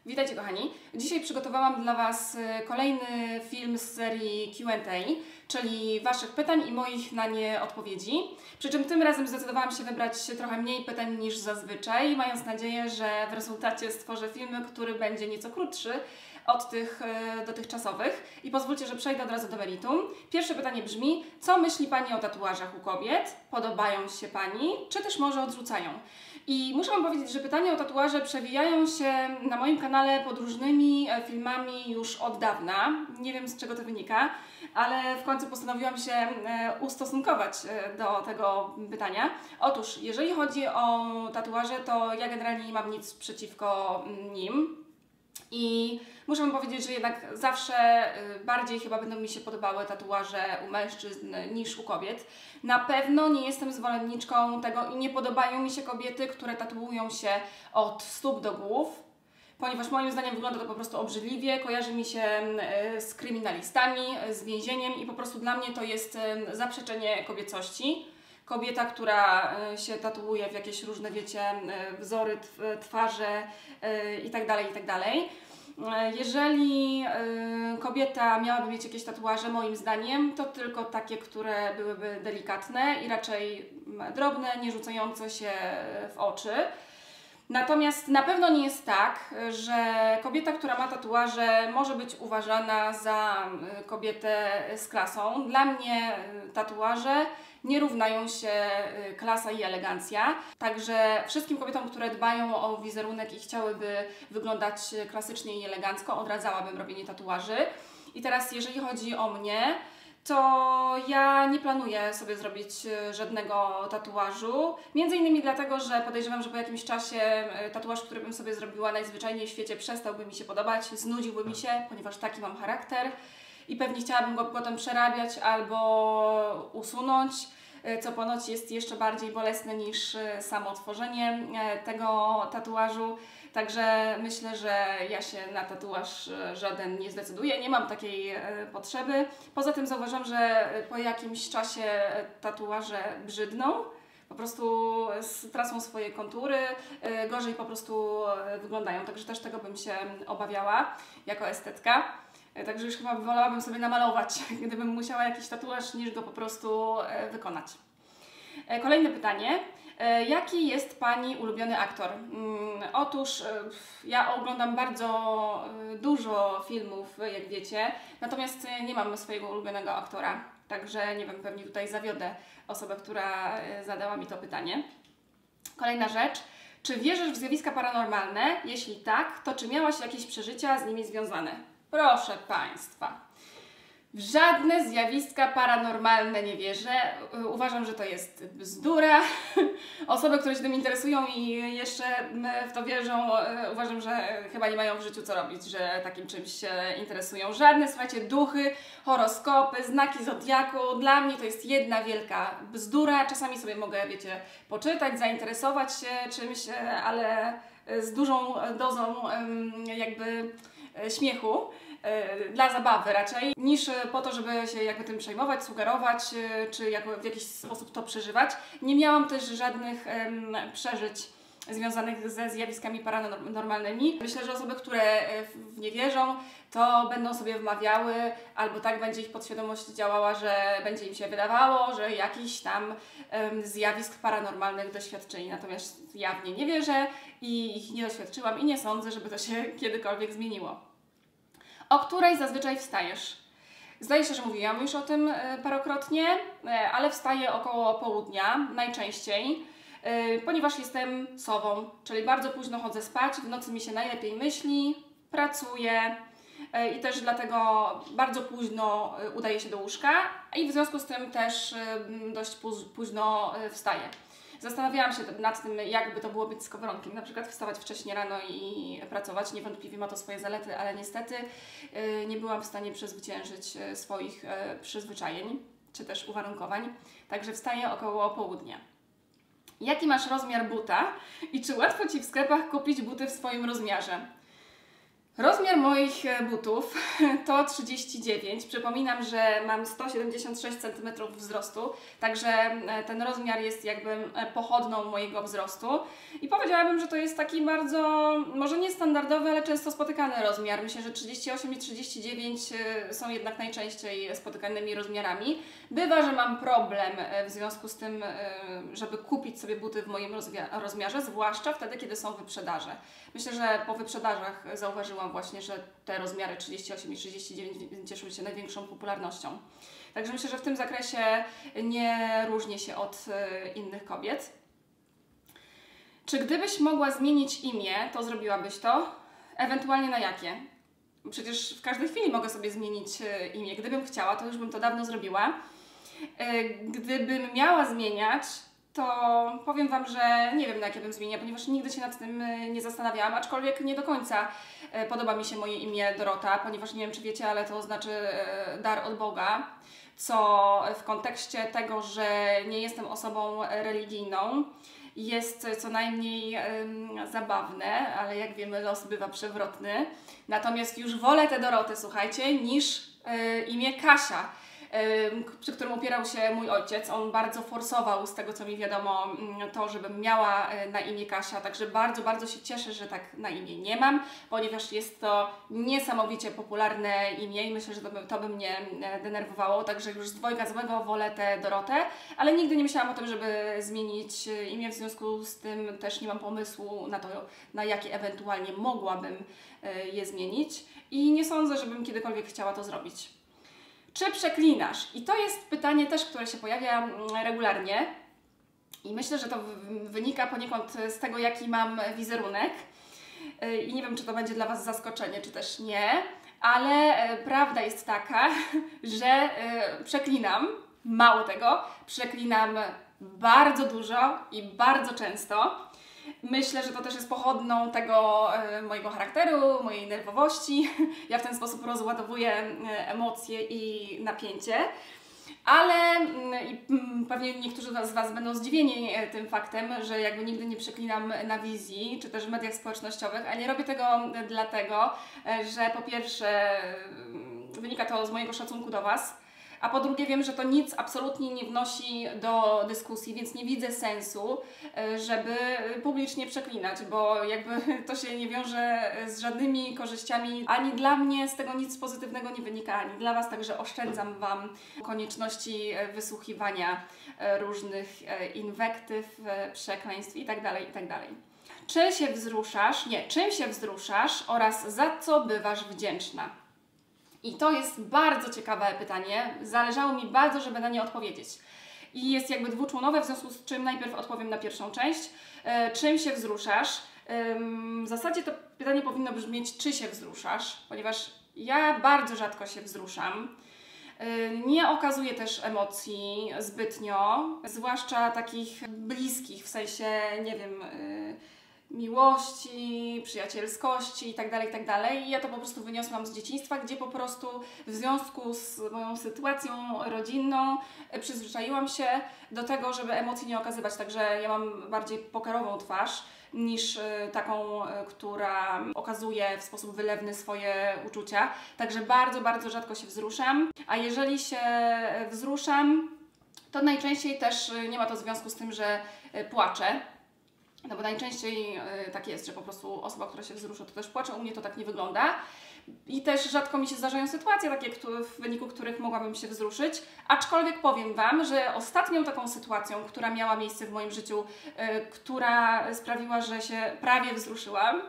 Witajcie kochani. Dzisiaj przygotowałam dla Was kolejny film z serii Q&A, czyli Waszych pytań i moich na nie odpowiedzi. Przy czym tym razem zdecydowałam się wybrać trochę mniej pytań niż zazwyczaj, mając nadzieję, że w rezultacie stworzę film, który będzie nieco krótszy od tych dotychczasowych. I pozwólcie, że przejdę od razu do meritum. Pierwsze pytanie brzmi: co myśli Pani o tatuażach u kobiet? Podobają się Pani, czy też może odrzucają? I muszę Wam powiedzieć, że pytania o tatuaże przewijają się na moim kanale pod różnymi filmami już od dawna. Nie wiem, z czego to wynika, ale w końcu postanowiłam się ustosunkować do tego pytania. Otóż, jeżeli chodzi o tatuaże, to ja generalnie nie mam nic przeciwko nim. I muszę Wam powiedzieć, że jednak zawsze bardziej chyba będą mi się podobały tatuaże u mężczyzn niż u kobiet. Na pewno nie jestem zwolenniczką tego i nie podobają mi się kobiety, które tatuują się od stóp do głów, ponieważ moim zdaniem wygląda to po prostu obrzydliwie, kojarzy mi się z kryminalistami, z więzieniem i po prostu dla mnie to jest zaprzeczenie kobiecości. Kobieta, która się tatuuje w jakieś różne, wiecie, wzory twarzy itd. Jeżeli kobieta miałaby mieć jakieś tatuaże, moim zdaniem, to tylko takie, które byłyby delikatne i raczej drobne, nie rzucające się w oczy. Natomiast na pewno nie jest tak, że kobieta, która ma tatuaże, może być uważana za kobietę z klasą. Dla mnie tatuaże nie równają się klasa i elegancja. Także wszystkim kobietom, które dbają o wizerunek i chciałyby wyglądać klasycznie i elegancko, odradzałabym robienie tatuaży. I teraz, jeżeli chodzi o mnie, to ja nie planuję sobie zrobić żadnego tatuażu. Między innymi dlatego, że podejrzewam, że po jakimś czasie tatuaż, który bym sobie zrobiła najzwyczajniej w świecie, przestałby mi się podobać, znudziłby mi się, ponieważ taki mam charakter i pewnie chciałabym go potem przerabiać albo usunąć, co ponoć jest jeszcze bardziej bolesne niż samo tworzenie tego tatuażu. Także myślę, że ja się na tatuaż żaden nie zdecyduję, nie mam takiej potrzeby. Poza tym zauważam, że po jakimś czasie tatuaże brzydną, po prostu tracą swoje kontury, gorzej po prostu wyglądają, także też tego bym się obawiała jako estetka. Także już chyba wolałabym sobie namalować, gdybym musiała jakiś tatuaż, niż go po prostu wykonać. Kolejne pytanie. Jaki jest Pani ulubiony aktor? Otóż ja oglądam bardzo dużo filmów, jak wiecie, natomiast nie mam swojego ulubionego aktora. Także nie wiem, pewnie tutaj zawiodę osobę, która zadała mi to pytanie. Kolejna rzecz. Czy wierzysz w zjawiska paranormalne? Jeśli tak, to czy miałaś jakieś przeżycia z nimi związane? Proszę Państwa, w żadne zjawiska paranormalne nie wierzę. Uważam, że to jest bzdura. Osoby, które się tym interesują i jeszcze w to wierzą, uważam, że chyba nie mają w życiu co robić, że takim czymś się interesują. Żadne, słuchajcie, duchy, horoskopy, znaki zodiaku. Dla mnie to jest jedna wielka bzdura. Czasami sobie mogę, wiecie, poczytać, zainteresować się czymś, ale z dużą dozą jakby śmiechu, dla zabawy raczej, niż po to, żeby się jakby tym przejmować, sugerować, czy w jakiś sposób to przeżywać. Nie miałam też żadnych przeżyć związanych ze zjawiskami paranormalnymi. Myślę, że osoby, które w nie wierzą, to będą sobie wmawiały, albo tak będzie ich podświadomość działała, że będzie im się wydawało, że jakiś tam zjawisk paranormalnych doświadczyli. Natomiast ja w nie nie wierzę i ich nie doświadczyłam i nie sądzę, żeby to się kiedykolwiek zmieniło. O której zazwyczaj wstajesz? Zdaje się, że mówiłam już o tym parokrotnie, ale wstaję około południa najczęściej, ponieważ jestem sową, czyli bardzo późno chodzę spać, w nocy mi się najlepiej myśli, pracuję i też dlatego bardzo późno udaję się do łóżka i w związku z tym też dość późno wstaję. Zastanawiałam się nad tym, jakby to było być skowronkiem, na przykład wstawać wcześnie rano i pracować. Niewątpliwie ma to swoje zalety, ale niestety nie byłam w stanie przezwyciężyć swoich przyzwyczajeń, czy też uwarunkowań. Także wstaję około południa. Jaki masz rozmiar buta i czy łatwo Ci w sklepach kupić buty w swoim rozmiarze? Rozmiar moich butów to 39. Przypominam, że mam 176 cm wzrostu, także ten rozmiar jest jakby pochodną mojego wzrostu. I powiedziałabym, że to jest taki bardzo, może nie standardowy, ale często spotykany rozmiar. Myślę, że 38 i 39 są jednak najczęściej spotykanymi rozmiarami. Bywa, że mam problem w związku z tym, żeby kupić sobie buty w moim rozmiarze, zwłaszcza wtedy, kiedy są wyprzedaże. Myślę, że po wyprzedażach zauważyłam właśnie, że te rozmiary 38 i 39 cieszyły się największą popularnością. Także myślę, że w tym zakresie nie różnię się od innych kobiet. Czy gdybyś mogła zmienić imię, to zrobiłabyś to? Ewentualnie na jakie? Przecież w każdej chwili mogę sobie zmienić imię. Gdybym chciała, to już bym to dawno zrobiła. Gdybym miała zmieniać, to powiem Wam, że nie wiem, na jakie bym zmieniła, ponieważ nigdy się nad tym nie zastanawiałam, aczkolwiek nie do końca podoba mi się moje imię Dorota, ponieważ nie wiem, czy wiecie, ale to znaczy dar od Boga, co w kontekście tego, że nie jestem osobą religijną, jest co najmniej zabawne, ale jak wiemy, los bywa przewrotny. Natomiast już wolę tę Dorotę, słuchajcie, niż imię Kasia, przy którym opierał się mój ojciec. On bardzo forsował, z tego co mi wiadomo, to, żebym miała na imię Kasia, także bardzo, bardzo się cieszę, że tak na imię nie mam, ponieważ jest to niesamowicie popularne imię i myślę, że to by mnie denerwowało, także już z dwojga złego wolę tę Dorotę, ale nigdy nie myślałam o tym, żeby zmienić imię, w związku z tym też nie mam pomysłu na to, na jakie ewentualnie mogłabym je zmienić i nie sądzę, żebym kiedykolwiek chciała to zrobić. Czy przeklinasz? I to jest pytanie też, które się pojawia regularnie i myślę, że to wynika poniekąd z tego, jaki mam wizerunek i nie wiem, czy to będzie dla Was zaskoczenie, czy też nie, ale prawda jest taka, że przeklinam, mało tego, przeklinam bardzo dużo i bardzo często. Myślę, że to też jest pochodną tego mojego charakteru, mojej nerwowości. Ja w ten sposób rozładowuję emocje i napięcie. Ale pewnie niektórzy z Was będą zdziwieni tym faktem, że jakby nigdy nie przeklinam na wizji, czy też w mediach społecznościowych, a nie robię tego dlatego, że po pierwsze wynika to z mojego szacunku do Was, a po drugie wiem, że to nic absolutnie nie wnosi do dyskusji, więc nie widzę sensu, żeby publicznie przeklinać, bo jakby to się nie wiąże z żadnymi korzyściami. Ani dla mnie z tego nic pozytywnego nie wynika, ani dla Was, także oszczędzam Wam konieczności wysłuchiwania różnych inwektyw, przekleństw itd., itd. Czy się wzruszasz? Nie, czym się wzruszasz oraz za co bywasz wdzięczna? I to jest bardzo ciekawe pytanie. Zależało mi bardzo, żeby na nie odpowiedzieć. I jest jakby dwuczłonowe, w związku z czym najpierw odpowiem na pierwszą część. Czym się wzruszasz? W zasadzie to pytanie powinno brzmieć, czy się wzruszasz, ponieważ ja bardzo rzadko się wzruszam. Nie okazuję też emocji zbytnio, zwłaszcza takich bliskich, w sensie, nie wiem, miłości, przyjacielskości itd., itd. I ja to po prostu wyniosłam z dzieciństwa, gdzie po prostu w związku z moją sytuacją rodzinną przyzwyczaiłam się do tego, żeby emocji nie okazywać. Także ja mam bardziej pokerową twarz niż taką, która okazuje w sposób wylewny swoje uczucia. Także bardzo, bardzo rzadko się wzruszam. A jeżeli się wzruszam, to najczęściej też nie ma to związku z tym, że płaczę. No bo najczęściej tak jest, że po prostu osoba, która się wzrusza, to też płacze. U mnie to tak nie wygląda. I też rzadko mi się zdarzają sytuacje takie, w wyniku których mogłabym się wzruszyć. Aczkolwiek powiem Wam, że ostatnią taką sytuacją, która miała miejsce w moim życiu, która sprawiła, że się prawie wzruszyłam,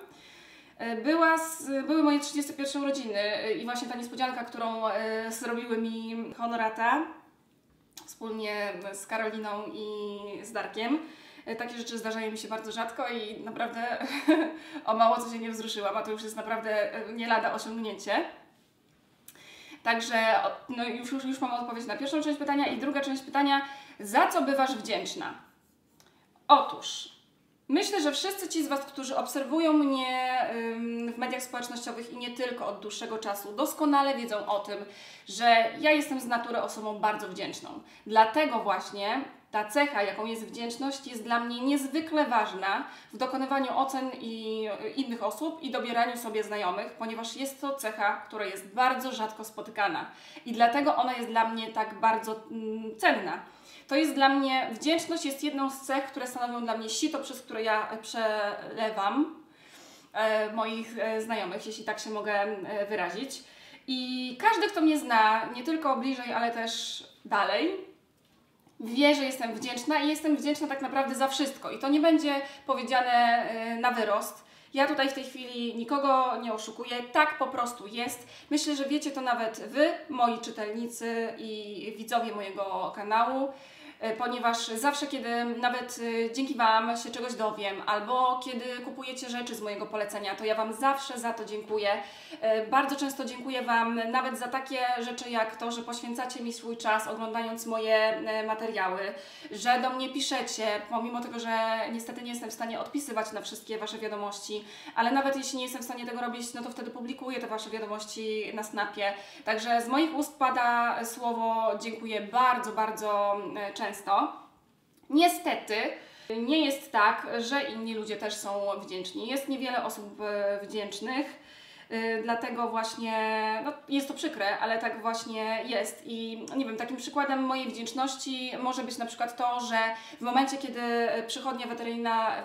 były moje 31 urodziny i właśnie ta niespodzianka, którą zrobiły mi Honorata wspólnie z Karoliną i z Darkiem. Takie rzeczy zdarzają mi się bardzo rzadko i naprawdę o mało co się nie wzruszyłam, a to już jest naprawdę nie lada osiągnięcie. Także no już mam odpowiedź na pierwszą część pytania i druga część pytania, za co bywasz wdzięczna? Otóż, myślę, że wszyscy ci z Was, którzy obserwują mnie w mediach społecznościowych i nie tylko od dłuższego czasu, doskonale wiedzą o tym, że ja jestem z natury osobą bardzo wdzięczną. Dlatego właśnie ta cecha, jaką jest wdzięczność, jest dla mnie niezwykle ważna w dokonywaniu ocen i innych osób i dobieraniu sobie znajomych, ponieważ jest to cecha, która jest bardzo rzadko spotykana i dlatego ona jest dla mnie tak bardzo cenna. To jest dla mnie, wdzięczność jest jedną z cech, które stanowią dla mnie sito, przez które ja przelewam moich znajomych, jeśli tak się mogę wyrazić. I każdy, kto mnie zna, nie tylko bliżej, ale też dalej, wie, że jestem wdzięczna i jestem wdzięczna tak naprawdę za wszystko. I to nie będzie powiedziane na wyrost. Ja tutaj w tej chwili nikogo nie oszukuję, tak po prostu jest. Myślę, że wiecie to nawet Wy, moi czytelnicy i widzowie mojego kanału, ponieważ zawsze, kiedy nawet dzięki Wam się czegoś dowiem, albo kiedy kupujecie rzeczy z mojego polecenia, to ja Wam zawsze za to dziękuję. Bardzo często dziękuję Wam nawet za takie rzeczy jak to, że poświęcacie mi swój czas oglądając moje materiały, że do mnie piszecie, pomimo tego, że niestety nie jestem w stanie odpisywać na wszystkie Wasze wiadomości, ale nawet jeśli nie jestem w stanie tego robić, no to wtedy publikuję te Wasze wiadomości na Snapie. Także z moich ust pada słowo dziękuję bardzo, bardzo często. Niestety nie jest tak, że inni ludzie też są wdzięczni. Jest niewiele osób wdzięcznych, dlatego właśnie, no jest to przykre, ale tak właśnie jest. I nie wiem, takim przykładem mojej wdzięczności może być na przykład to, że w momencie, kiedy przychodnia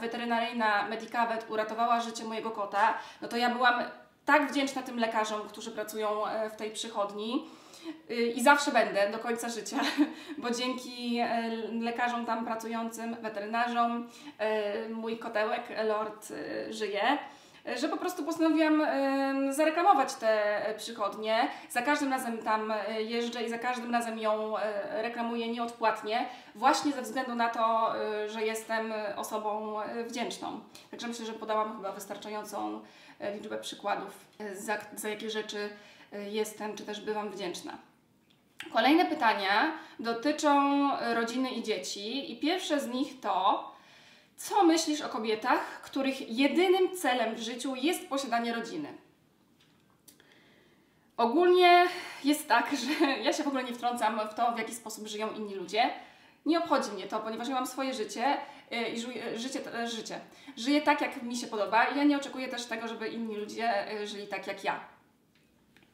weterynaryjna Medicavet uratowała życie mojego kota, no to ja byłam tak wdzięczna tym lekarzom, którzy pracują w tej przychodni. I zawsze będę do końca życia, bo dzięki lekarzom tam pracującym, weterynarzom, mój kotełek Lord żyje, że po prostu postanowiłam zareklamować tę przychodnię. Za każdym razem tam jeżdżę i za każdym razem ją reklamuję nieodpłatnie, właśnie ze względu na to, że jestem osobą wdzięczną. Także myślę, że podałam chyba wystarczającą liczbę przykładów, za jakie rzeczy jestem, czy też bywam wdzięczna. Kolejne pytania dotyczą rodziny i dzieci i pierwsze z nich to, co myślisz o kobietach, których jedynym celem w życiu jest posiadanie rodziny? Ogólnie jest tak, że ja się w ogóle nie wtrącam w to, w jaki sposób żyją inni ludzie. Nie obchodzi mnie to, ponieważ ja mam swoje życie i żyję tak, jak mi się podoba i ja nie oczekuję też tego, żeby inni ludzie żyli tak, jak ja.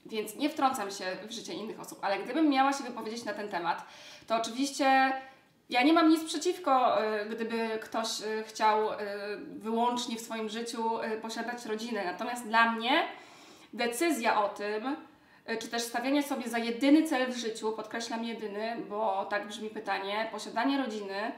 Więc nie wtrącam się w życie innych osób, ale gdybym miała się wypowiedzieć na ten temat, to oczywiście ja nie mam nic przeciwko, gdyby ktoś chciał wyłącznie w swoim życiu posiadać rodzinę. Natomiast dla mnie decyzja o tym, czy też stawianie sobie za jedyny cel w życiu, podkreślam jedyny, bo tak brzmi pytanie, posiadanie rodziny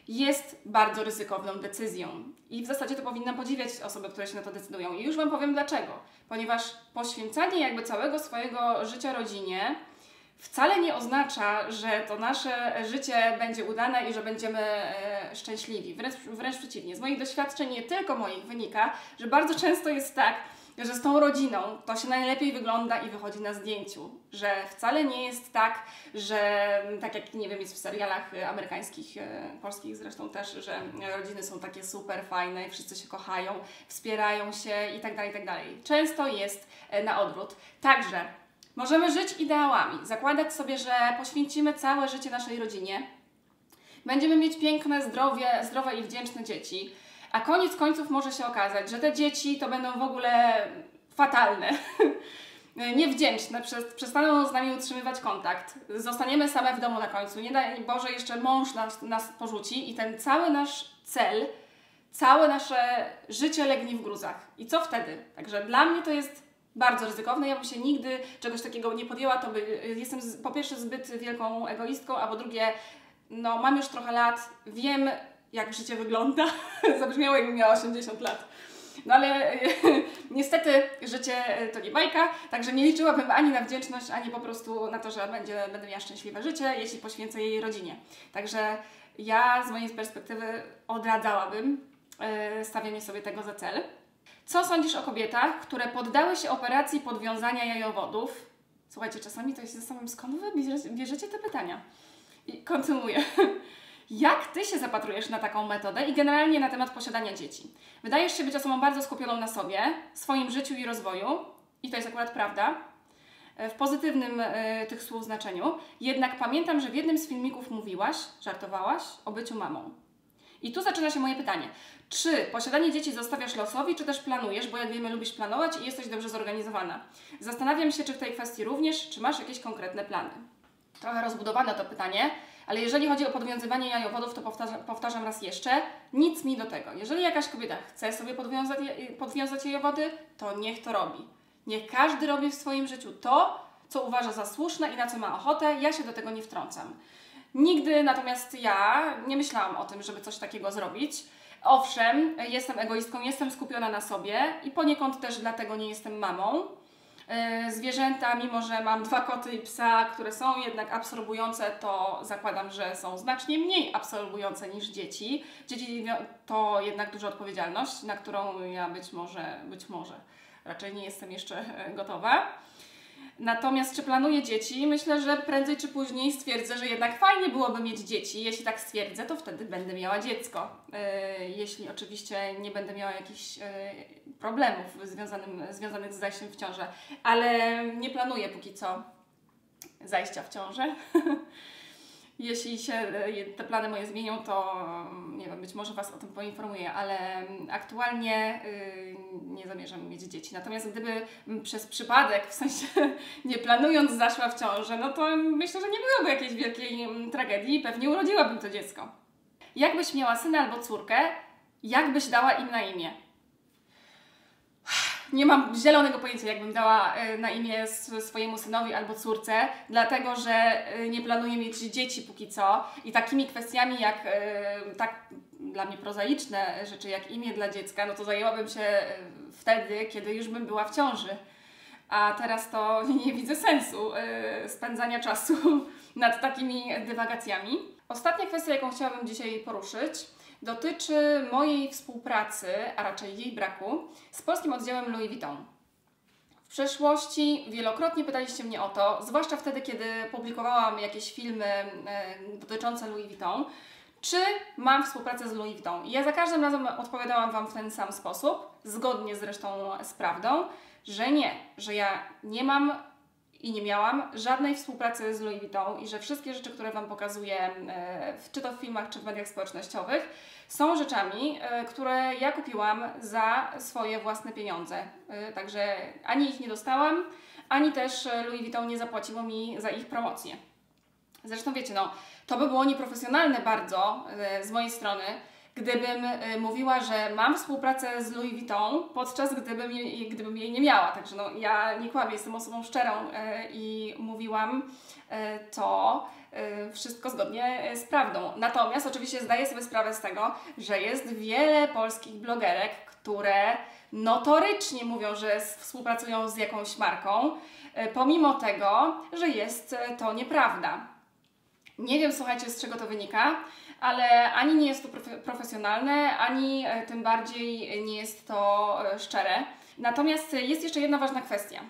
jest bardzo ryzykowną decyzją. I w zasadzie to powinnam podziwiać osoby, które się na to decydują. I już Wam powiem dlaczego. Ponieważ poświęcanie jakby całego swojego życia rodzinie wcale nie oznacza, że to nasze życie będzie udane i że będziemy szczęśliwi. Wręcz przeciwnie. Z moich doświadczeń, nie tylko moich, wynika, że bardzo często jest tak, że z tą rodziną to się najlepiej wygląda i wychodzi na zdjęciu. Że wcale nie jest tak, że tak jak, nie wiem, jest w serialach amerykańskich, polskich zresztą też, że rodziny są takie super fajne, wszyscy się kochają, wspierają się i tak dalej, i tak dalej. Często jest na odwrót. Także możemy żyć ideałami, zakładać sobie, że poświęcimy całe życie naszej rodzinie, będziemy mieć piękne, zdrowe i wdzięczne dzieci, a koniec końców może się okazać, że te dzieci to będą w ogóle fatalne, niewdzięczne, przestaną z nami utrzymywać kontakt, zostaniemy same w domu na końcu, nie daj Boże jeszcze mąż nas porzuci i ten cały nasz cel, całe nasze życie legnie w gruzach. I co wtedy? Także dla mnie to jest bardzo ryzykowne, ja bym się nigdy czegoś takiego nie podjęła, to jestem po pierwsze zbyt wielką egoistką, a po drugie, no mam już trochę lat, wiem jak życie wygląda, zabrzmiało jakbym miała 80 lat. No ale niestety życie to nie bajka, także nie liczyłabym ani na wdzięczność, ani po prostu na to, że będę miała szczęśliwe życie, jeśli poświęcę jej rodzinie. Także ja z mojej perspektywy odradzałabym stawianie sobie tego za cel. Co sądzisz o kobietach, które poddały się operacji podwiązania jajowodów? Słuchajcie, czasami to jest ze samym skąd wy bierzecie te pytania? I kontynuuję. Jak Ty się zapatrujesz na taką metodę i generalnie na temat posiadania dzieci? Wydajesz się być osobą bardzo skupioną na sobie, swoim życiu i rozwoju, i to jest akurat prawda, w pozytywnym tych słów znaczeniu. Jednak pamiętam, że w jednym z filmików mówiłaś, żartowałaś o byciu mamą. I tu zaczyna się moje pytanie. Czy posiadanie dzieci zostawiasz losowi, czy też planujesz, bo jak wiemy lubisz planować i jesteś dobrze zorganizowana. Zastanawiam się, czy w tej kwestii również, czy masz jakieś konkretne plany. Trochę rozbudowane to pytanie, ale jeżeli chodzi o podwiązywanie jajowodów, to powtarzam raz jeszcze, nic mi do tego. Jeżeli jakaś kobieta chce sobie podwiązać jajowody, to niech to robi. Niech każdy robi w swoim życiu to, co uważa za słuszne i na co ma ochotę, ja się do tego nie wtrącam. Nigdy natomiast ja nie myślałam o tym, żeby coś takiego zrobić. Owszem, jestem egoistką, jestem skupiona na sobie i poniekąd też dlatego nie jestem mamą. Zwierzęta, mimo że mam 2 koty i psa, które są jednak absorbujące, to zakładam, że są znacznie mniej absorbujące niż dzieci. Dzieci to jednak duża odpowiedzialność, na którą ja być może, raczej nie jestem jeszcze gotowa. Natomiast czy planuję dzieci? Myślę, że prędzej czy później stwierdzę, że jednak fajnie byłoby mieć dzieci. Jeśli tak stwierdzę, to wtedy będę miała dziecko. Jeśli oczywiście nie będę miała jakichś problemów związanych z zajściem w ciążę. Ale nie planuję póki co zajścia w ciążę. Jeśli się te plany moje zmienią, to nie wiem, być może Was o tym poinformuję, ale aktualnie nie zamierzam mieć dzieci. Natomiast gdyby przez przypadek, w sensie nie planując, zaszła w ciążę, no to myślę, że nie byłoby jakiejś wielkiej tragedii i pewnie urodziłabym to dziecko. Jakbyś miała syna albo córkę, jak byś dała im na imię? Nie mam zielonego pojęcia, jakbym dała na imię swojemu synowi albo córce, dlatego że nie planuję mieć dzieci póki co i takimi kwestiami jak tak dla mnie prozaiczne rzeczy jak imię dla dziecka, no to zajęłabym się wtedy, kiedy już bym była w ciąży. A teraz to nie widzę sensu spędzania czasu nad takimi dywagacjami. Ostatnia kwestia, jaką chciałabym dzisiaj poruszyć, dotyczy mojej współpracy, a raczej jej braku, z polskim oddziałem Louis Vuitton. W przeszłości wielokrotnie pytaliście mnie o to, zwłaszcza wtedy, kiedy publikowałam jakieś filmy dotyczące Louis Vuitton, czy mam współpracę z Louis Vuitton. I ja za każdym razem odpowiadałam Wam w ten sam sposób, zgodnie zresztą z prawdą, że nie, że ja nie mam i nie miałam żadnej współpracy z Louis Vuitton i że wszystkie rzeczy, które Wam pokazuję, czy to w filmach, czy w mediach społecznościowych, są rzeczami, które ja kupiłam za swoje własne pieniądze. Także ani ich nie dostałam, ani też Louis Vuitton nie zapłaciło mi za ich promocję. Zresztą wiecie, no, to by było nieprofesjonalne bardzo z mojej strony, gdybym mówiła, że mam współpracę z Louis Vuitton, podczas gdybym jej nie miała. Także no, ja nie kłamię, jestem osobą szczerą i mówiłam to wszystko zgodnie z prawdą. Natomiast oczywiście zdaję sobie sprawę z tego, że jest wiele polskich blogerek, które notorycznie mówią, że współpracują z jakąś marką, pomimo tego, że jest to nieprawda. Nie wiem, słuchajcie, z czego to wynika, ale ani nie jest to profesjonalne, ani tym bardziej nie jest to szczere. Natomiast jest jeszcze jedna ważna kwestia.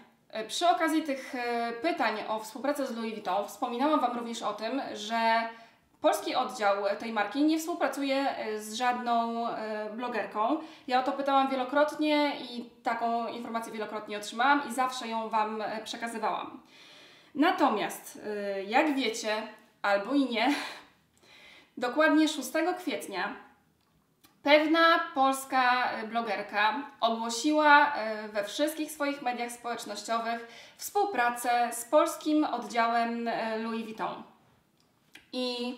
Przy okazji tych pytań o współpracę z Louis Vuitton wspominałam Wam również o tym, że polski oddział tej marki nie współpracuje z żadną blogerką. Ja o to pytałam wielokrotnie i taką informację wielokrotnie otrzymałam i zawsze ją Wam przekazywałam. Natomiast, jak wiecie, albo i nie, dokładnie 6 kwietnia pewna polska blogerka ogłosiła we wszystkich swoich mediach społecznościowych współpracę z polskim oddziałem Louis Vuitton. I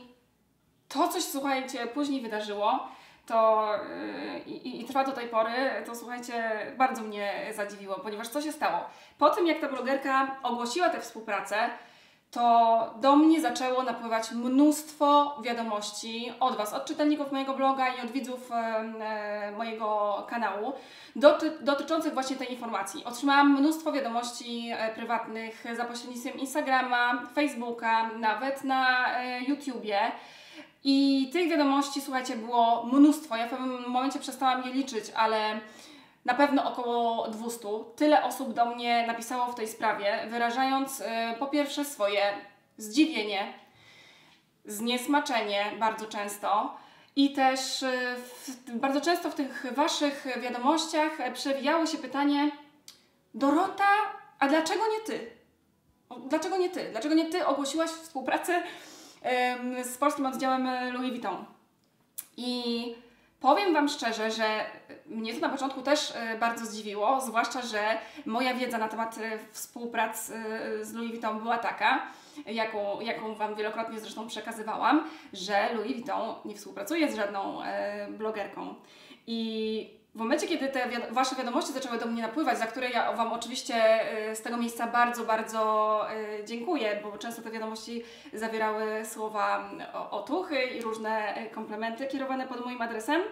to coś, słuchajcie, później wydarzyło, to i trwa do tej pory, to słuchajcie, bardzo mnie zadziwiło, ponieważ co się stało? Po tym, jak ta blogerka ogłosiła tę współpracę, to do mnie zaczęło napływać mnóstwo wiadomości od Was, od czytelników mojego bloga i od widzów mojego kanału dotyczących właśnie tej informacji. Otrzymałam mnóstwo wiadomości prywatnych za pośrednictwem Instagrama, Facebooka, nawet na YouTubie. I tych wiadomości, słuchajcie, było mnóstwo. Ja w pewnym momencie przestałam je liczyć, ale na pewno około 200. Tyle osób do mnie napisało w tej sprawie, wyrażając po pierwsze swoje zdziwienie, zniesmaczenie bardzo często i też bardzo często w tych Waszych wiadomościach przewijało się pytanie: Dorota, a dlaczego nie Ty? Dlaczego nie Ty? Dlaczego nie Ty ogłosiłaś współpracę z polskim oddziałem Louis Vuitton? I powiem Wam szczerze, że mnie to na początku też bardzo zdziwiło, zwłaszcza, że moja wiedza na temat współprac z Louis Vuitton była taka, jaką Wam wielokrotnie zresztą przekazywałam, że Louis Vuitton nie współpracuje z żadną blogerką. I w momencie, kiedy te Wasze wiadomości zaczęły do mnie napływać, za które ja Wam oczywiście z tego miejsca bardzo, bardzo dziękuję, bo często te wiadomości zawierały słowa otuchy i różne komplementy kierowane pod moim adresem,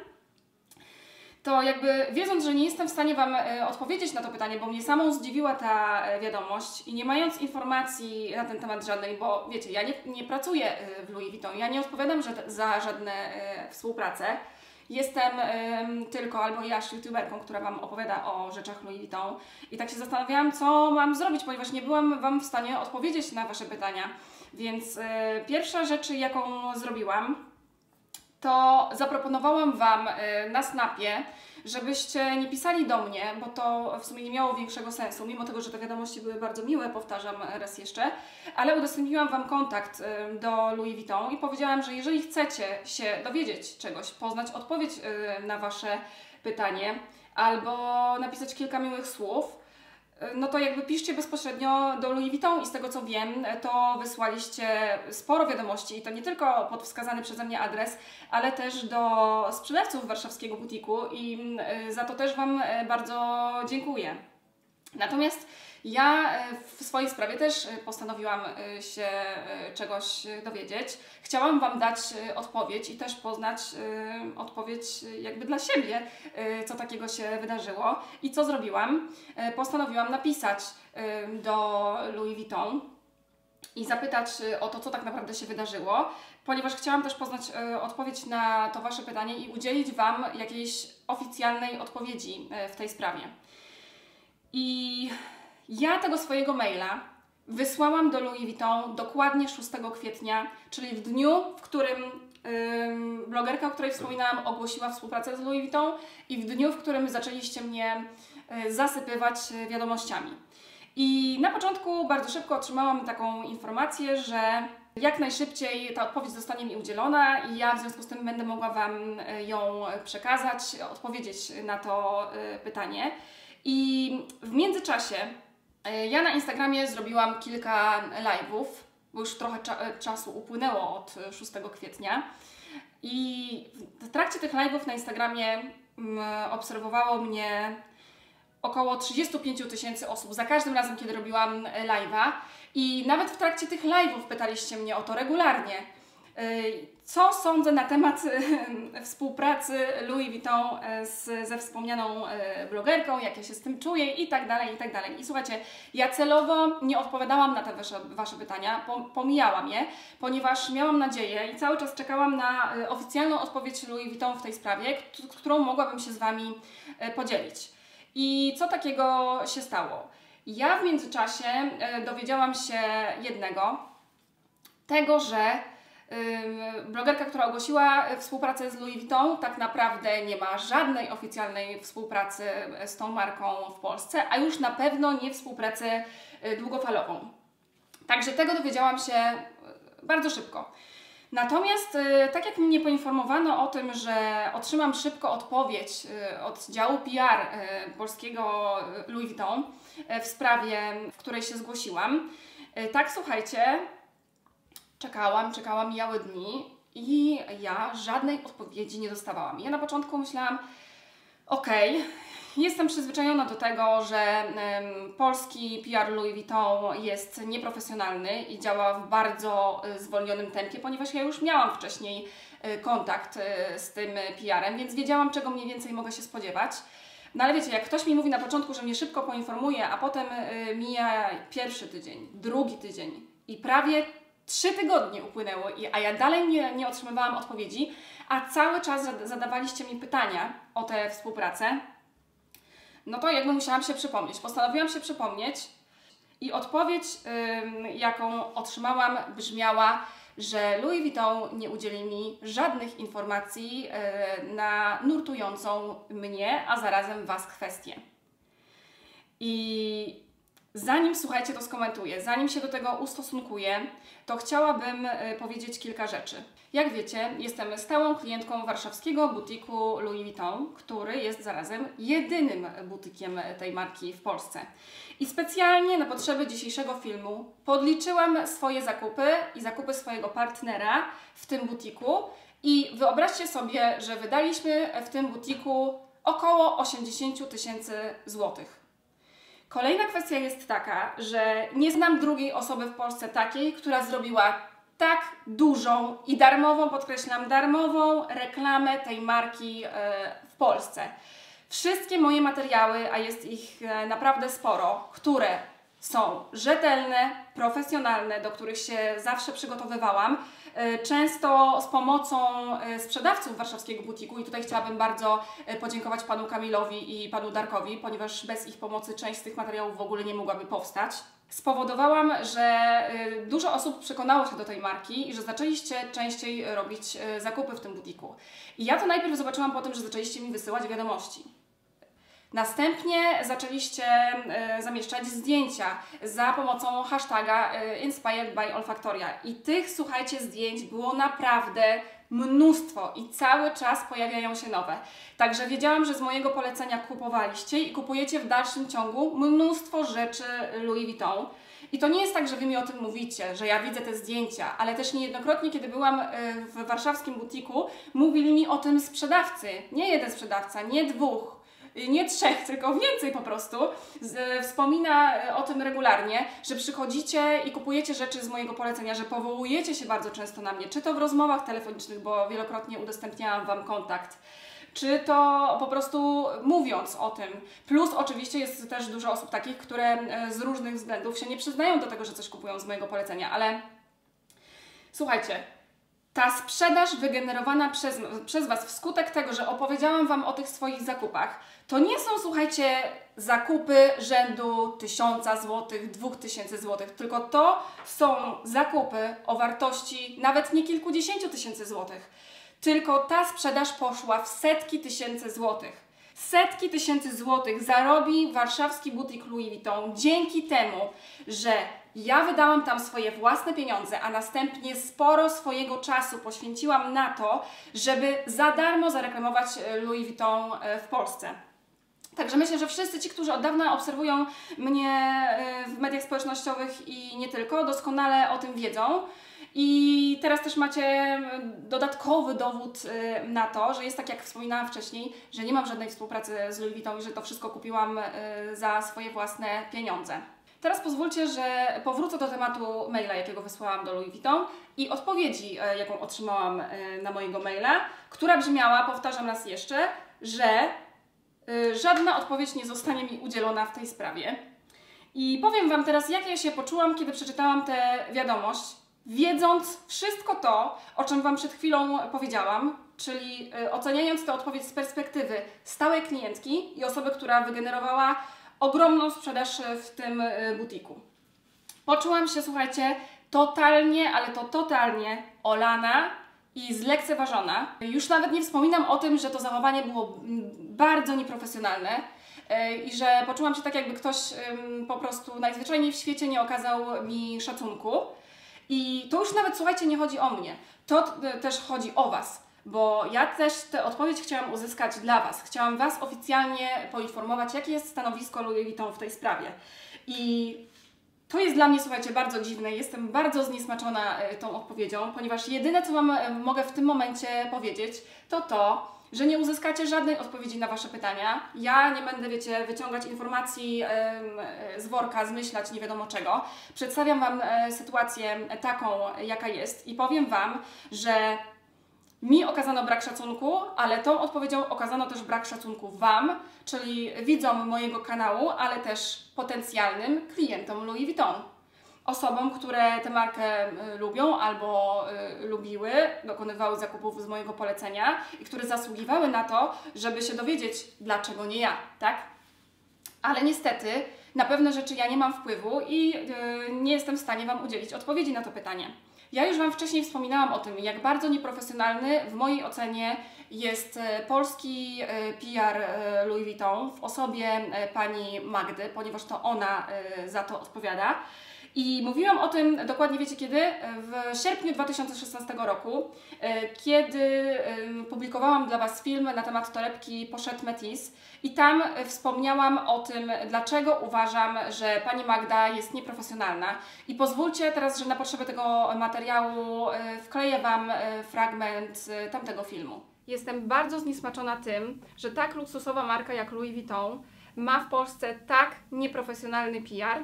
to jakby wiedząc, że nie jestem w stanie Wam odpowiedzieć na to pytanie, bo mnie samą zdziwiła ta wiadomość i nie mając informacji na ten temat żadnej, bo wiecie, ja nie pracuję w Louis Vuitton, ja nie odpowiadam za żadne współprace. Jestem tylko albo ja youtuberką, która Wam opowiada o rzeczach Louis Vuitton i tak się zastanawiałam, co mam zrobić, ponieważ nie byłam Wam w stanie odpowiedzieć na Wasze pytania. Więc pierwsza rzecz, jaką zrobiłam, to zaproponowałam Wam na Snapie, żebyście nie pisali do mnie, bo to w sumie nie miało większego sensu, mimo tego, że te wiadomości były bardzo miłe, powtarzam raz jeszcze, ale udostępniłam Wam kontakt do Louis Vuitton i powiedziałam, że jeżeli chcecie się dowiedzieć czegoś, poznać odpowiedź na Wasze pytanie albo napisać kilka miłych słów, no to jakby piszcie bezpośrednio do Louis Vuitton i z tego co wiem, to wysłaliście sporo wiadomości i to nie tylko pod wskazany przeze mnie adres, ale też do sprzedawców warszawskiego butiku i za to też Wam bardzo dziękuję. Natomiast ja w swojej sprawie też postanowiłam się czegoś dowiedzieć. Chciałam Wam dać odpowiedź i też poznać odpowiedź jakby dla siebie, co takiego się wydarzyło. I co zrobiłam? Postanowiłam napisać do Louis Vuitton i zapytać o to, co tak naprawdę się wydarzyło, ponieważ chciałam też poznać odpowiedź na to Wasze pytanie i udzielić Wam jakiejś oficjalnej odpowiedzi w tej sprawie. I ja tego swojego maila wysłałam do Louis Vuitton dokładnie 6 kwietnia, czyli w dniu, w którym blogerka, o której wspominałam, ogłosiła współpracę z Louis Vuitton i w dniu, w którym zaczęliście mnie zasypywać wiadomościami. I na początku bardzo szybko otrzymałam taką informację, że jak najszybciej ta odpowiedź zostanie mi udzielona i ja w związku z tym będę mogła Wam ją przekazać, odpowiedzieć na to pytanie. I w międzyczasie ja na Instagramie zrobiłam kilka live'ów, bo już trochę czasu upłynęło od 6 kwietnia i w trakcie tych live'ów na Instagramie obserwowało mnie około 35 000 osób za każdym razem, kiedy robiłam live'a i nawet w trakcie tych live'ów pytaliście mnie o to regularnie. Co sądzę na temat współpracy Louis Vuitton ze wspomnianą blogerką, jak ja się z tym czuję i tak dalej, i tak dalej. I słuchajcie, ja celowo nie odpowiadałam na te Wasze pytania, pomijałam je, ponieważ miałam nadzieję i cały czas czekałam na oficjalną odpowiedź Louis Vuitton w tej sprawie, którą mogłabym się z Wami podzielić. I co takiego się stało? Ja w międzyczasie dowiedziałam się jednego, tego, że blogerka, która ogłosiła współpracę z Louis Vuitton, tak naprawdę nie ma żadnej oficjalnej współpracy z tą marką w Polsce, a już na pewno nie współpracę długofalową. Także tego dowiedziałam się bardzo szybko. Natomiast tak jak mnie poinformowano o tym, że otrzymam szybko odpowiedź od działu PR polskiego Louis Vuitton w sprawie, w której się zgłosiłam, tak słuchajcie, czekałam, mijały dni i ja żadnej odpowiedzi nie dostawałam. Ja na początku myślałam, okej, jestem przyzwyczajona do tego, że polski PR Louis Vuitton jest nieprofesjonalny i działa w bardzo zwolnionym tempie, ponieważ ja już miałam wcześniej kontakt z tym PR-em, więc wiedziałam, czego mniej więcej mogę się spodziewać. No ale wiecie, jak ktoś mi mówi na początku, że mnie szybko poinformuje, a potem mija pierwszy tydzień, drugi tydzień i prawie 3 tygodnie upłynęło, a ja dalej nie otrzymywałam odpowiedzi, a cały czas zadawaliście mi pytania o tę współpracę, no to jakby musiałam się przypomnieć. Postanowiłam się przypomnieć i odpowiedź, jaką otrzymałam, brzmiała, że Louis Vuitton nie udzieli mi żadnych informacji na nurtującą mnie, a zarazem Was kwestię. I Zanim, słuchajcie, to skomentuję, zanim się do tego ustosunkuję, to chciałabym powiedzieć kilka rzeczy. Jak wiecie, jestem stałą klientką warszawskiego butiku Louis Vuitton, który jest zarazem jedynym butikiem tej marki w Polsce. I specjalnie na potrzeby dzisiejszego filmu podliczyłam swoje zakupy i zakupy swojego partnera w tym butiku i wyobraźcie sobie, że wydaliśmy w tym butiku około 80 000 złotych. Kolejna kwestia jest taka, że nie znam drugiej osoby w Polsce takiej, która zrobiła tak dużą i darmową, podkreślam, darmową reklamę tej marki w Polsce. Wszystkie moje materiały, a jest ich naprawdę sporo, które są rzetelne, profesjonalne, do których się zawsze przygotowywałam, często z pomocą sprzedawców warszawskiego butiku i tutaj chciałabym bardzo podziękować panu Kamilowi i panu Darkowi, ponieważ bez ich pomocy część z tych materiałów w ogóle nie mogłaby powstać. Spowodowałam, że dużo osób przekonało się do tej marki i że zaczęliście częściej robić zakupy w tym butiku. I ja to najpierw zobaczyłam po tym, że zaczęliście mi wysyłać wiadomości. Następnie zaczęliście zamieszczać zdjęcia za pomocą hashtaga Inspired by Olfactoria. I tych, słuchajcie, zdjęć było naprawdę mnóstwo i cały czas pojawiają się nowe. Także wiedziałam, że z mojego polecenia kupowaliście i kupujecie w dalszym ciągu mnóstwo rzeczy Louis Vuitton. I to nie jest tak, że wy mi o tym mówicie, że ja widzę te zdjęcia, ale też niejednokrotnie, kiedy byłam w warszawskim butiku, mówili mi o tym sprzedawcy. Nie jeden sprzedawca, nie dwóch, nie trzech, tylko więcej po prostu. Wspomina o tym regularnie, że przychodzicie i kupujecie rzeczy z mojego polecenia, że powołujecie się bardzo często na mnie, czy to w rozmowach telefonicznych, bo wielokrotnie udostępniałam Wam kontakt, czy to po prostu mówiąc o tym. Plus oczywiście jest też dużo osób takich, które z różnych względów się nie przyznają do tego, że coś kupują z mojego polecenia, ale słuchajcie, ta sprzedaż wygenerowana przez Was wskutek tego, że opowiedziałam Wam o tych swoich zakupach, to nie są, słuchajcie, zakupy rzędu 1000 zł, 2000 zł, tylko to są zakupy o wartości nawet nie kilkudziesięciu tysięcy złotych. Tylko ta sprzedaż poszła w setki tysięcy złotych. Setki tysięcy złotych zarobi warszawski butik Louis Vuitton dzięki temu, że ja wydałam tam swoje własne pieniądze, a następnie sporo swojego czasu poświęciłam na to, żeby za darmo zareklamować Louis Vuitton w Polsce. Także myślę, że wszyscy ci, którzy od dawna obserwują mnie w mediach społecznościowych i nie tylko, doskonale o tym wiedzą. I teraz też macie dodatkowy dowód na to, że jest tak, jak wspominałam wcześniej, że nie mam żadnej współpracy z Louis Vuitton i że to wszystko kupiłam za swoje własne pieniądze. Teraz pozwólcie, że powrócę do tematu maila, jakiego wysłałam do Louis Vuitton i odpowiedzi, jaką otrzymałam na mojego maila, która brzmiała, powtarzam raz jeszcze, że żadna odpowiedź nie zostanie mi udzielona w tej sprawie. I powiem Wam teraz, jak ja się poczułam, kiedy przeczytałam tę wiadomość, wiedząc wszystko to, o czym Wam przed chwilą powiedziałam, czyli oceniając tę odpowiedź z perspektywy stałej klientki i osoby, która wygenerowała ogromną sprzedaż w tym butiku. Poczułam się, słuchajcie, totalnie, ale to totalnie olana i zlekceważona. Już nawet nie wspominam o tym, że to zachowanie było bardzo nieprofesjonalne i że poczułam się tak, jakby ktoś po prostu najzwyczajniej w świecie nie okazał mi szacunku. I to już nawet, słuchajcie, nie chodzi o mnie. To też chodzi o Was. Bo ja też tę odpowiedź chciałam uzyskać dla Was. Chciałam Was oficjalnie poinformować, jakie jest stanowisko Louis Vuitton w tej sprawie. I to jest dla mnie, słuchajcie, bardzo dziwne. Jestem bardzo zniesmaczona tą odpowiedzią, ponieważ jedyne, co Wam mogę w tym momencie powiedzieć, to to, że nie uzyskacie żadnej odpowiedzi na Wasze pytania. Ja nie będę, wiecie, wyciągać informacji z worka, zmyślać nie wiadomo czego. Przedstawiam Wam sytuację taką, jaka jest i powiem Wam, że mi okazano brak szacunku, ale tą odpowiedzią okazano też brak szacunku Wam, czyli widzom mojego kanału, ale też potencjalnym klientom Louis Vuitton. Osobom, które tę markę lubią albo lubiły, dokonywały zakupów z mojego polecenia i które zasługiwały na to, żeby się dowiedzieć, dlaczego nie ja, tak? Ale niestety na pewne rzeczy ja nie mam wpływu i nie jestem w stanie Wam udzielić odpowiedzi na to pytanie. Ja już Wam wcześniej wspominałam o tym, jak bardzo nieprofesjonalny w mojej ocenie jest polski PR Louis Vuitton w osobie pani Magdy, ponieważ to ona za to odpowiada. I mówiłam o tym dokładnie wiecie kiedy? W sierpniu 2016 roku, kiedy publikowałam dla Was film na temat torebki Pochette Métis i tam wspomniałam o tym, dlaczego uważam, że pani Magda jest nieprofesjonalna. I pozwólcie teraz, że na potrzeby tego materiału wkleję Wam fragment tamtego filmu. Jestem bardzo zniesmaczona tym, że tak luksusowa marka jak Louis Vuitton ma w Polsce tak nieprofesjonalny PR.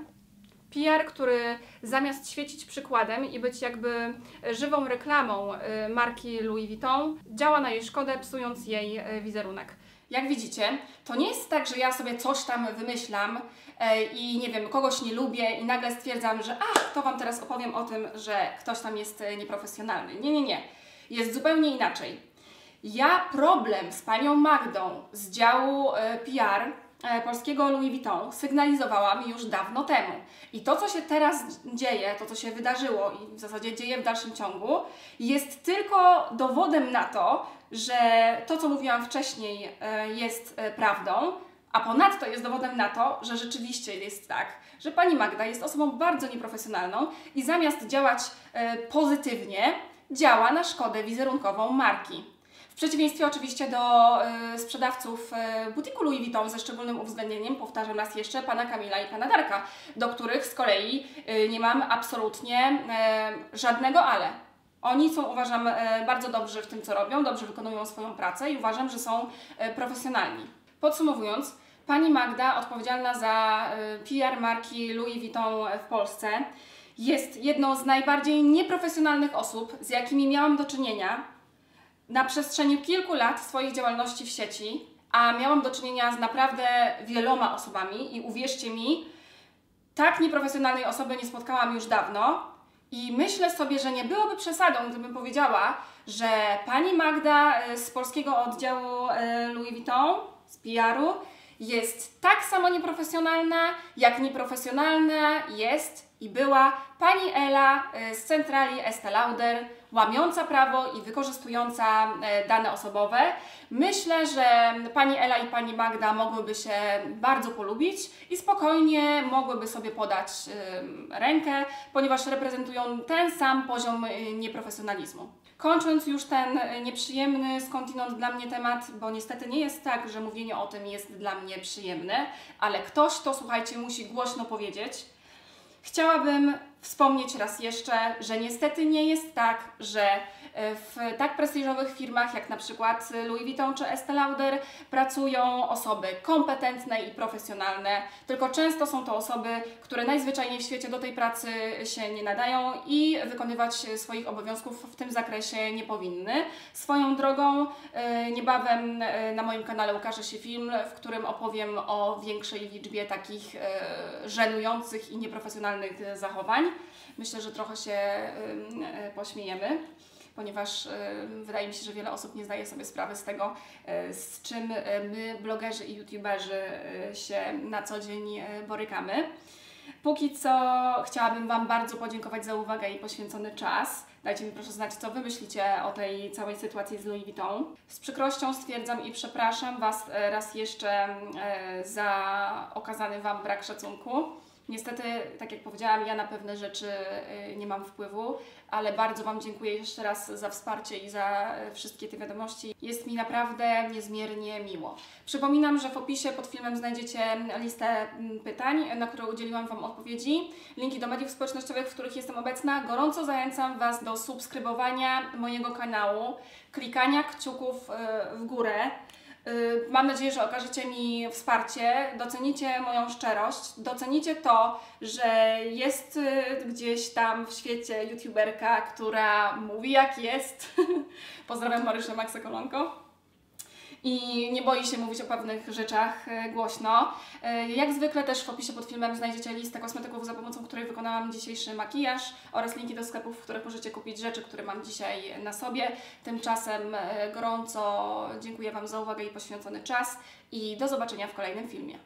PR, który zamiast świecić przykładem i być jakby żywą reklamą marki Louis Vuitton, działa na jej szkodę, psując jej wizerunek. Jak widzicie, to nie jest tak, że ja sobie coś tam wymyślam i nie wiem, kogoś nie lubię i nagle stwierdzam, że to Wam teraz opowiem o tym, że ktoś tam jest nieprofesjonalny. Nie, nie, nie. Jest zupełnie inaczej. Ja problem z panią Magdą z działu PR polskiego Louis Vuitton sygnalizowałam już dawno temu. I to, co się teraz dzieje, to, co się wydarzyło i w zasadzie dzieje w dalszym ciągu, jest tylko dowodem na to, że to, co mówiłam wcześniej, jest prawdą, a ponadto jest dowodem na to, że rzeczywiście jest tak, że pani Magda jest osobą bardzo nieprofesjonalną i zamiast działać pozytywnie, działa na szkodę wizerunkową marki. W przeciwieństwie oczywiście do sprzedawców butiku Louis Vuitton ze szczególnym uwzględnieniem, powtarzam raz jeszcze, pana Kamila i pana Darka, do których z kolei nie mam absolutnie żadnego ale. Oni są, uważam, bardzo dobrzy w tym, co robią, dobrze wykonują swoją pracę i uważam, że są profesjonalni. Podsumowując, pani Magda, odpowiedzialna za PR marki Louis Vuitton w Polsce, jest jedną z najbardziej nieprofesjonalnych osób, z jakimi miałam do czynienia na przestrzeni kilku lat swojej działalności w sieci, a miałam do czynienia z naprawdę wieloma osobami i uwierzcie mi, tak nieprofesjonalnej osoby nie spotkałam już dawno i myślę sobie, że nie byłoby przesadą, gdybym powiedziała, że pani Magda z polskiego oddziału Louis Vuitton, z PR-u, jest tak samo nieprofesjonalna, jak nieprofesjonalna jest i była pani Ela z centrali Estée Lauder, łamiąca prawo i wykorzystująca dane osobowe. Myślę, że pani Ela i pani Magda mogłyby się bardzo polubić i spokojnie mogłyby sobie podać rękę, ponieważ reprezentują ten sam poziom nieprofesjonalizmu. Kończąc już ten nieprzyjemny skądinąd dla mnie temat, bo niestety nie jest tak, że mówienie o tym jest dla mnie przyjemne, ale ktoś to, słuchajcie, musi głośno powiedzieć. Chciałabym wspomnieć raz jeszcze, że niestety nie jest tak, że w tak prestiżowych firmach jak na przykład Louis Vuitton czy Estée Lauder pracują osoby kompetentne i profesjonalne, tylko często są to osoby, które najzwyczajniej w świecie do tej pracy się nie nadają i wykonywać swoich obowiązków w tym zakresie nie powinny. Swoją drogą niebawem na moim kanale ukaże się film, w którym opowiem o większej liczbie takich żenujących i nieprofesjonalnych zachowań. Myślę, że trochę się pośmiejemy, ponieważ wydaje mi się, że wiele osób nie zdaje sobie sprawy z tego, z czym my, blogerzy i youtuberzy, się na co dzień borykamy. Póki co chciałabym Wam bardzo podziękować za uwagę i poświęcony czas. Dajcie mi proszę znać, co Wy myślicie o tej całej sytuacji z Louis Vuitton. Z przykrością stwierdzam i przepraszam Was raz jeszcze za okazany Wam brak szacunku. Niestety, tak jak powiedziałam, ja na pewne rzeczy nie mam wpływu, ale bardzo Wam dziękuję jeszcze raz za wsparcie i za wszystkie te wiadomości. Jest mi naprawdę niezmiernie miło. Przypominam, że w opisie pod filmem znajdziecie listę pytań, na które udzieliłam Wam odpowiedzi. Linki do mediów społecznościowych, w których jestem obecna. Gorąco zachęcam Was do subskrybowania mojego kanału, klikania kciuków w górę. Mam nadzieję, że okażecie mi wsparcie, docenicie moją szczerość, docenicie to, że jest gdzieś tam w świecie youtuberka, która mówi jak jest. Pozdrawiam Maryszę Maxa Kolonko. I nie boi się mówić o pewnych rzeczach głośno. Jak zwykle też w opisie pod filmem znajdziecie listę kosmetyków, za pomocą której wykonałam dzisiejszy makijaż oraz linki do sklepów, w których możecie kupić rzeczy, które mam dzisiaj na sobie. Tymczasem gorąco dziękuję Wam za uwagę i poświęcony czas i do zobaczenia w kolejnym filmie.